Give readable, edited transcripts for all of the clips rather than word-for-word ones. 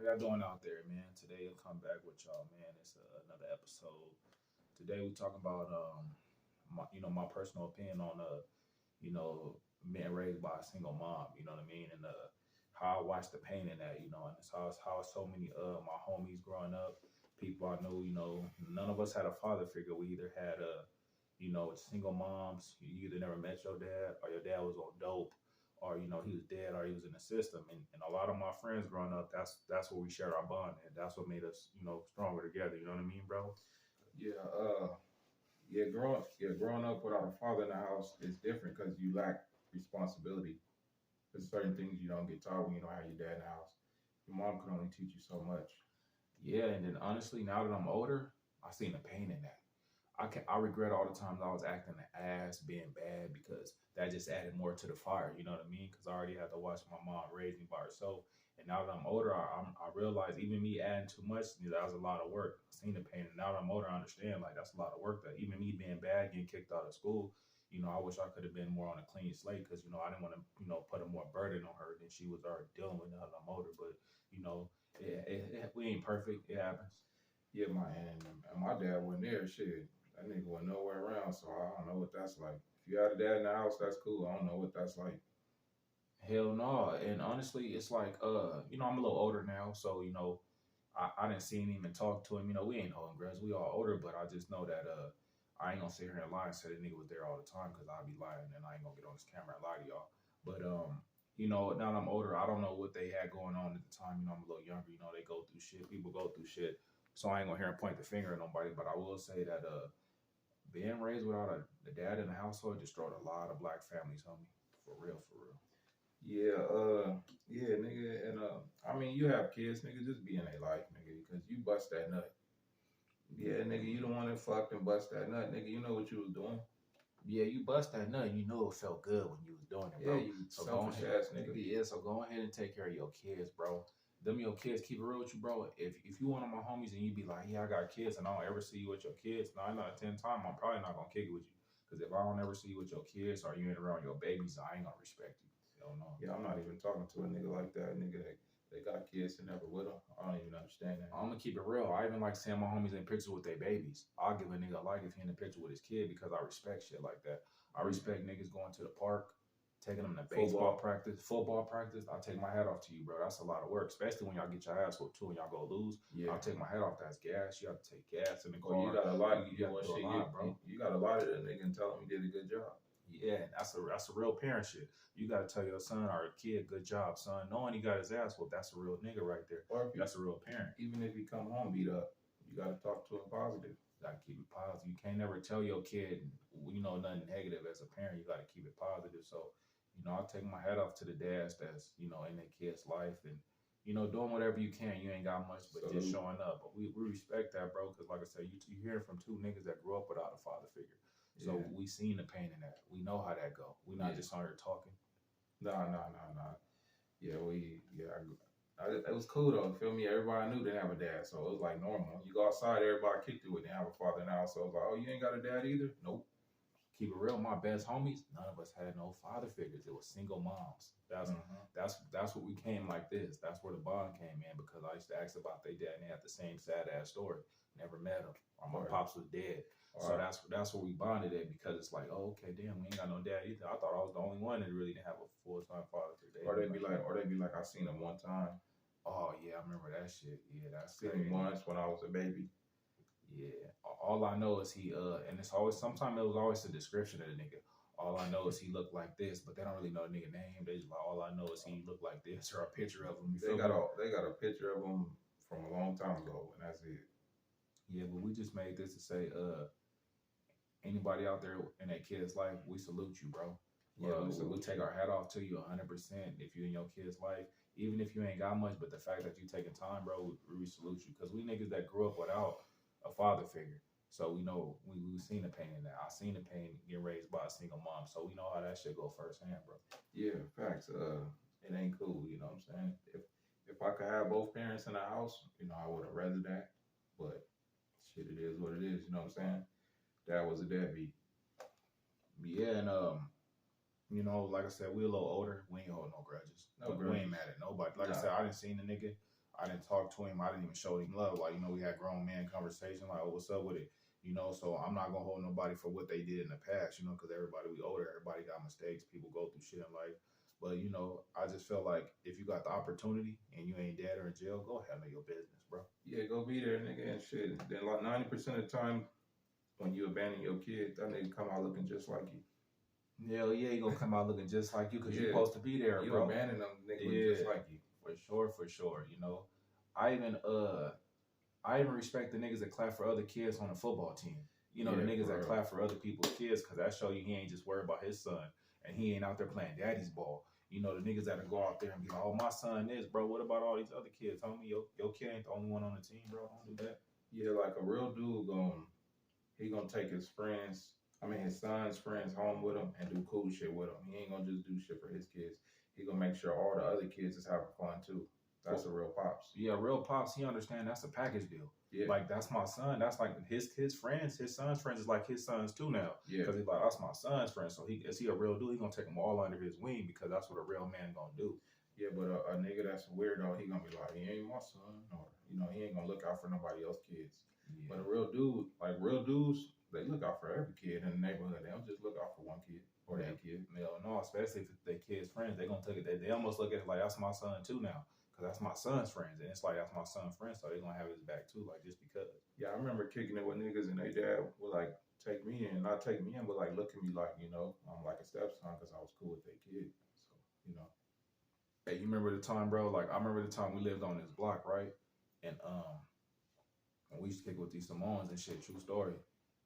How y'all doing out there, man? Today I'll come back with y'all, man. It's another episode. Today we talking about my personal opinion on you know, men raised by a single mom. You know what I mean? And how I watched the pain in that. And it's how so many my homies growing up, people I knew. None of us had a father figure. We either had single moms. You either never met your dad, or your dad was on dope, or he was dead, or he was in the system. And a lot of my friends growing up, that's where we shared our bond, and that's what made us stronger together. You know what I mean, bro? Yeah, growing up without a father in the house is different because you lack responsibility. There's certain things you don't get taught when you don't have your dad in the house. Your mom can only teach you so much. Yeah, and then honestly, now that I'm older, I seen the pain in that. I regret all the times I was acting the ass, being bad, because that just added more to the fire. You know what I mean? Because I already had to watch my mom raise me by herself, and now that I'm older, I realize even me adding too much, that was a lot of work. I seen the pain, and now that I'm older, I understand like that's a lot of work. That even me being bad, getting kicked out of school, I wish I could have been more on a clean slate because I didn't want to put a more burden on her than she was already dealing with now that I'm older. But we ain't perfect. It happens. Yeah, and my dad wasn't there. Shit, that nigga wasn't nowhere around, so I don't know what that's like. If you had a dad in the house, that's cool. I don't know what that's like. Hell no. And honestly, it's like I'm a little older now, so I didn't see him and talk to him. We ain't holding grudge. We all older, but I just know that I ain't gonna sit here and lie and say the nigga was there all the time because I'd be lying and I ain't gonna get on this camera and lie to y'all. But now that I'm older, I don't know what they had going on at the time. I'm a little younger, they go through shit. People go through shit. So I ain't gonna hear and point the finger at nobody, but I will say that being raised without a dad in the household destroyed a lot of black families, homie. For real, for real. Yeah, nigga, and I mean, you have kids, nigga, just be in their life, nigga, because you bust that nut. Yeah, nigga, you the one that fucked and bust that nut, nigga. You know what you was doing. Yeah, you bust that nut and you know it felt good when you was doing it, bro. Yeah, you so selfish ass nigga. Yeah, so go ahead and take care of your kids, bro. Them your kids, keep it real with you, bro. If you one of my homies and you be like, yeah, I got kids and I don't ever see you with your kids, 9 out of 10 times, I'm probably not gonna kick it with you. Because if I don't ever see you with your kids or you ain't around your babies, I ain't gonna respect you. Hell no. Yeah, I'm not even talking to a nigga like that. Nigga that they got kids and never with them. I don't even understand that. I'm gonna keep it real. I even like seeing my homies in pictures with their babies. I'll give a nigga a like if he in the picture with his kid because I respect shit like that. I respect niggas going to the park, taking them to baseball practice, football practice. I take my hat off to you, bro. That's a lot of work, especially when y'all get your ass whooped too and y'all go lose. Yeah. I'll take my hat off. That's gas. You have to take gas in the car. Well, you got a lot. You got to do a lot, bro. You got a lot of that nigga and tell him he did a good job. Yeah, that's a real parent shit. You got to tell your son or kid, good job, son. Knowing he got his ass whooped, that's a real nigga right there. That's a real parent. Even if he come home beat up, you got to talk to him positive. You got to keep it positive. You can't never tell your kid, nothing negative as a parent. You got to keep it positive. So, I take my hat off to the dads that's, in their kid's life and, doing whatever you can. You ain't got much, but just showing up. But we respect that, bro, because like I said, you hear from two niggas that grew up without a father figure. So we seen the pain in that. We know how that go. We not just on here talking. No. Yeah, it was cool though. Feel me? Everybody knew they have a dad, so it was like normal. You go outside, everybody kicked it with they have a father now. So it was like, oh, you ain't got a dad either? Nope. Keep it real. My best homies, none of us had no father figures. It was single moms. That's what we came like this. That's where the bond came in because I used to ask about their dad and they had the same sad ass story. Never met him. Or my pops was dead. So that's where we bonded at because it's like, oh, okay, damn, we ain't got no dad either. I thought I was the only one that really didn't have a full-time father figure. Or they'd be like, I seen him one time. Oh yeah, I remember that shit. Yeah, that's seen him once when I was a baby. Yeah. All I know is he and it's always sometimes it was always the description of the nigga. All I know is he looked like this, but they don't really know the nigga name. They just like all I know is he looked like this or a picture of him. They got a picture of him from a long time ago, and that's it. Yeah, but we just made this to say, anybody out there in that kid's life, we salute you, bro. Yeah, we take our hat off to you 100%. If you in your kid's life, even if you ain't got much, but the fact that you taking time, bro, we salute you because we niggas that grew up without a father figure. So we know we've seen the pain in that. I seen the pain getting raised by a single mom. So we know how that shit go firsthand, bro. Yeah, facts. It ain't cool, you know what I'm saying? If I could have both parents in the house, I would have rather that. But shit, it is what it is, you know what I'm saying? Dad was a deadbeat. Yeah, and like I said, we a little older. We ain't holding no grudges. We ain't mad at nobody. Like I said, I didn't see the nigga. I didn't talk to him. I didn't even show him love. Like, we had grown man conversation. Like, oh, what's up with it? So I'm not gonna hold nobody for what they did in the past. Because everybody we older, everybody got mistakes. People go through shit in life. But I just felt like if you got the opportunity and you ain't dead or in jail, go handle your business, bro. Yeah, go be there, nigga, and shit. Then like 90% of the time, when you abandon your kid, that nigga come out looking just like you. Hell yeah, he gonna come out looking just like you because you're supposed to be there, you bro. You abandon them, nigga, look just like you. For sure. I even respect the niggas that clap for other kids on the football team. The niggas that clap for other people's kids because that show you he ain't just worried about his son and he ain't out there playing daddy's ball. The niggas that go out there and be like, oh, my son is, bro. What about all these other kids? Homie, your kid ain't the only one on the team, bro. Don't do that. Yeah, like a real dude he gonna take his son's friends home with him and do cool shit with him. He ain't gonna just do shit for his kids. He gonna make sure all the other kids is having fun too. That's a real pops. Yeah, real pops. He understand that's a package deal. Yeah. Like, that's my son. That's like his friends. His son's friends is like his sons too now. Yeah. Because he's like, that's my son's friend. So is he a real dude? He gonna take them all under his wing because that's what a real man gonna do. Yeah, but a nigga that's a weirdo, he gonna be like, he ain't my son. Or, he ain't gonna look out for nobody else's kids. Yeah. But a real dude, like real dudes, they look out for every kid in the neighborhood. They don't just look out for one kid or their kid. No, especially if they kids' friends. They gonna take it. They almost look at it like, that's my son too now. Because that's my son's friends. And it's like, that's my son's friends. So they gonna have his back too, like, just because. Yeah, I remember kicking it with niggas and they dad would like take me in. Not take me in, but like look at me like, I'm like a stepson because I was cool with their kid. So, Hey, you remember the time, bro? Like, I remember the time we lived on this block, right? And we used to kick with these Samoans and shit, true story.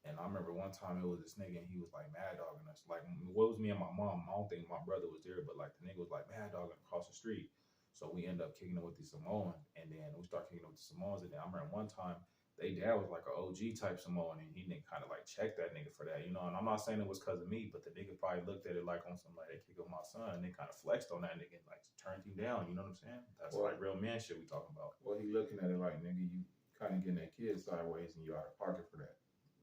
And I remember one time it was this nigga and he was like mad dogging us. Like, what was me and my mom? I don't think my brother was there, but like the nigga was like mad dogging across the street. So we end up kicking it with the Samoans, and then we start kicking it with the Samoans. And then I remember one time they dad was like an OG type Samoan, and he kind of like checked that nigga for that, And I'm not saying it was because of me, but the nigga probably looked at it like on some like they kick with my son, and they kind of flexed on that nigga, and like turned him down. You know what I'm saying? That's like real man shit we talking about. Well, he looking at it like, nigga, you kind of getting that kid sideways, and you out of pocket for that.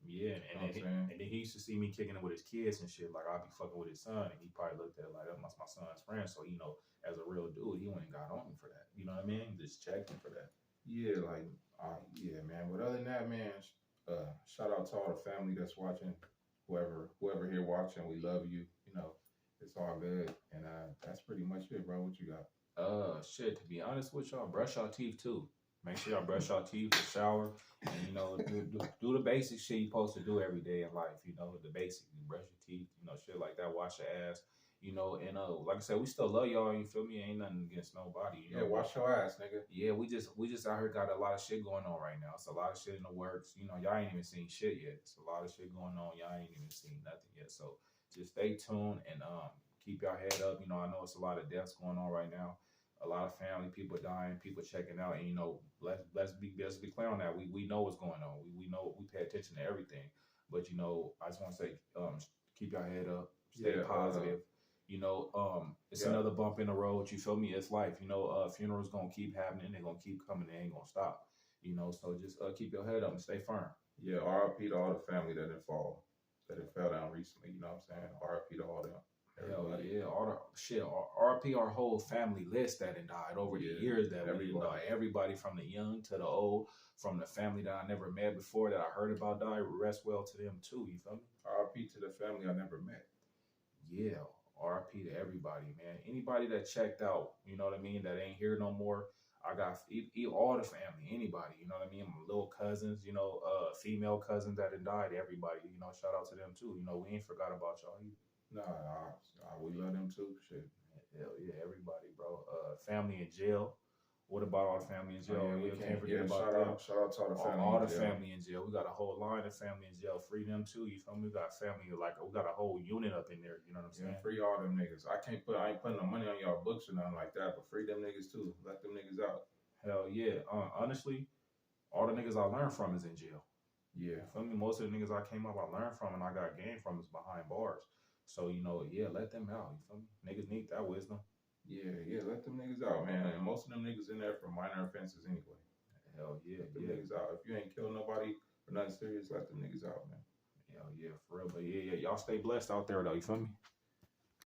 Yeah, and then he used to see me kicking it with his kids and shit. Like, I'd be fucking with his son, and he probably looked at it like, that's my son's friend. So, as a real dude, he went and got on me for that. You know what I mean? Just checked him for that. Yeah, like, yeah, man. But other than that, man, shout out to all the family that's watching. Whoever here watching, we love you. It's all good. And that's pretty much it, bro. What you got? Shit, to be honest with y'all, brush your teeth too. Make sure y'all brush your teeth, shower, and do the basic shit you supposed to do every day in life. The basic, you brush your teeth, shit like that. Wash your ass, and like I said, we still love y'all. You feel me? Ain't nothing against nobody. Yeah, wash your ass, nigga. Yeah, we just out here got a lot of shit going on right now. It's a lot of shit in the works. Y'all ain't even seen shit yet. It's a lot of shit going on. Y'all ain't even seen nothing yet. So just stay tuned and keep your head up. I know it's a lot of deaths going on right now. A lot of family, people dying, people checking out, and let's be clear on that. We know what's going on. We know, we pay attention to everything. But I just want to say, keep your head up, stay positive. It's another bump in the road. You feel me? It's life. Funerals gonna keep happening. They're gonna keep coming. They ain't gonna stop. So just keep your head up and stay firm. Yeah, RIP to all the family that fell down recently. You know what I'm saying? RIP to all them. Everybody. Hell yeah, all the shit. RP, our whole family list that had died over the years that we died. Everybody from the young to the old, from the family that I never met before that I heard about died. Rest well to them too. You feel me? RP to the family I never met. Yeah, RP to everybody, man. Anybody that checked out, you know what I mean, that ain't here no more. I got all the family, anybody, you know what I mean? My little cousins, female cousins that had died, everybody, shout out to them too. We ain't forgot about y'all either. Nah, we love them too. Shit. Hell yeah, everybody, bro. Family in jail. What about all the family in jail? We can't forget about them. Shout out to all the family. All the family in jail. We got a whole line of family in jail. Free them too. You feel me? We got family we got a whole unit up in there. You know what I'm saying? Free all them niggas. I ain't putting no money on y'all books or nothing like that. But free them niggas too. Let them niggas out. Hell yeah. Honestly, all the niggas I learned from is in jail. Yeah. You feel me? Most of the niggas I came up, I learned from and I got game from is behind bars. So, let them out. You feel me? Niggas need that wisdom. Yeah, let them niggas out, man. And most of them niggas in there for minor offenses anyway. Hell yeah, let them niggas out. If you ain't killed nobody for nothing serious, let them niggas out, man. Hell yeah, for real. But yeah, y'all stay blessed out there, though. You feel me?